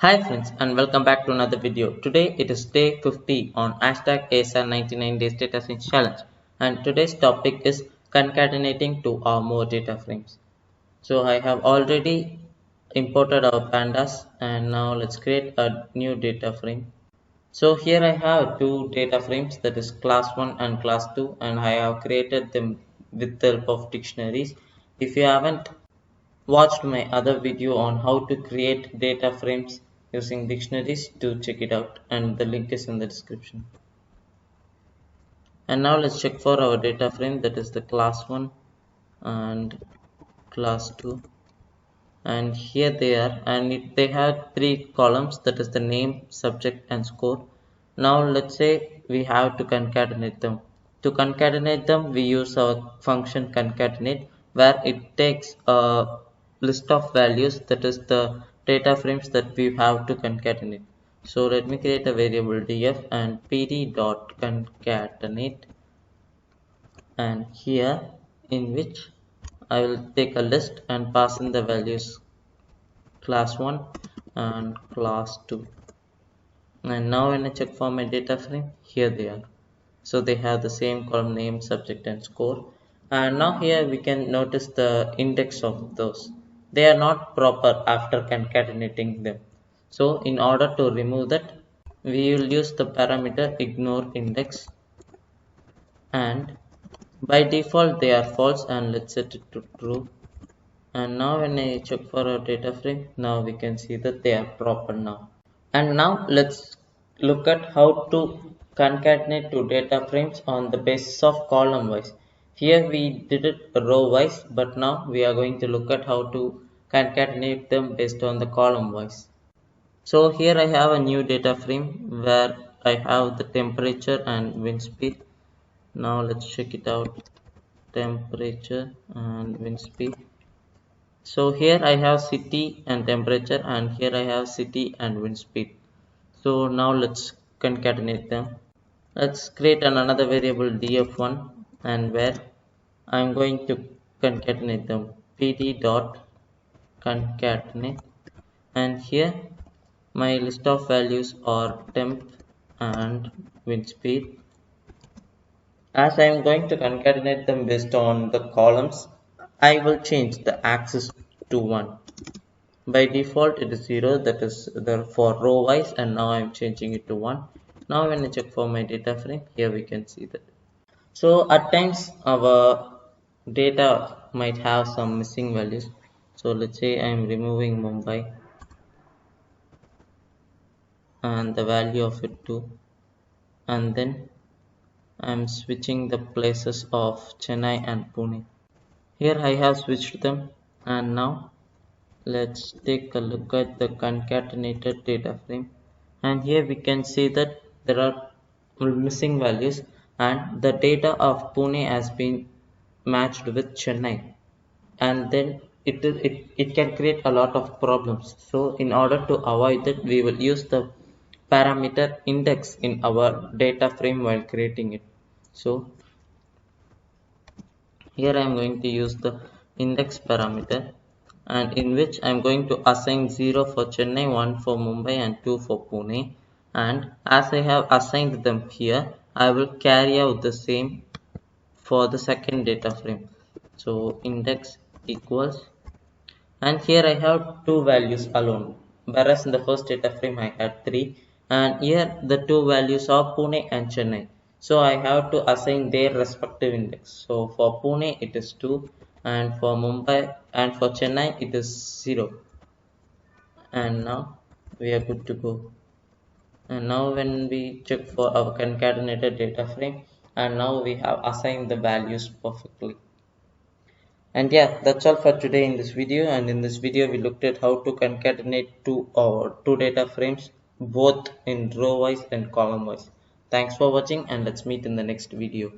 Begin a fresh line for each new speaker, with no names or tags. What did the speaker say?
Hi friends and welcome back to another video. Today it is day 50 on hashtag ASR 99 days data frames challenge, and today's topic is concatenating two or more data frames. So I have already imported our pandas and now let's create a new data frame. So here I have two data frames, that is class 1 and class 2, and I have created them with the help of dictionaries. If you haven't watched my other video on how to create data frames using dictionaries, do check it out and the link is in the description. And now let's check for our data frame, that is the class 1 and class 2, and here they are, and they have three columns, that is the name, subject and score. Now let's say we have to concatenate them. To concatenate them we use our function concatenate, where it takes a list of values, that is the data frames that we have to concatenate. So let me create a variable df and pd.concatenate, and here in which I will take a list and pass in the values class 1 and class 2. And now when I check for my data frame, here they are. So they have the same column, name, subject and score. And now here we can notice the index of those. They are not proper after concatenating them. So in order to remove that, we will use the parameter ignore index, and by default they are false, and let's set it to true. And now when I check for our data frame, now we can see that they are proper now. And now let's look at how to concatenate two data frames on the basis of column wise. Here we did it row wise, but now we are going to look at how to concatenate them based on the column wise. So here I have a new data frame where I have the temperature and wind speed. Now let's check it out, temperature and wind speed. So here I have city and temperature, and here I have city and wind speed. So now let's concatenate them. Let's create another variable df1, and where I'm going to concatenate them, pd dot concatenate, and here my list of values are temp and wind speed. As I am going to concatenate them based on the columns, I will change the axis to 1. By default it is 0, that is the for row wise, and now I am changing it to 1. Now when I check for my data frame, here we can see that. So at times our data might have some missing values. So let's say I am removing Mumbai and the value of it too, and then I'm switching the places of Chennai and Pune. Here I have switched them, and now let's take a look at the concatenated data frame, and here we can see that there are missing values, and the data of Pune has been matched with Chennai, and then it can create a lot of problems. So in order to avoid that, we will use the parameter index in our data frame while creating it. So here I am going to use the index parameter, and in which I am going to assign 0 for Chennai, 1 for Mumbai and 2 for Pune. And as I have assigned them here, I will carry out the same for the second data frame. So index equals, and here I have two values alone, whereas in the first data frame I had three, and here the two values are Pune and Chennai. So I have to assign their respective index. So for Pune it is 2, and for Mumbai and for Chennai it is 0. And now we are good to go. And now when we check for our concatenated data frame, and now we have assigned the values perfectly. And yeah, that's all for today in this video. And in this video we looked at how to concatenate two data frames, both in row wise and column wise. Thanks for watching, and let's meet in the next video.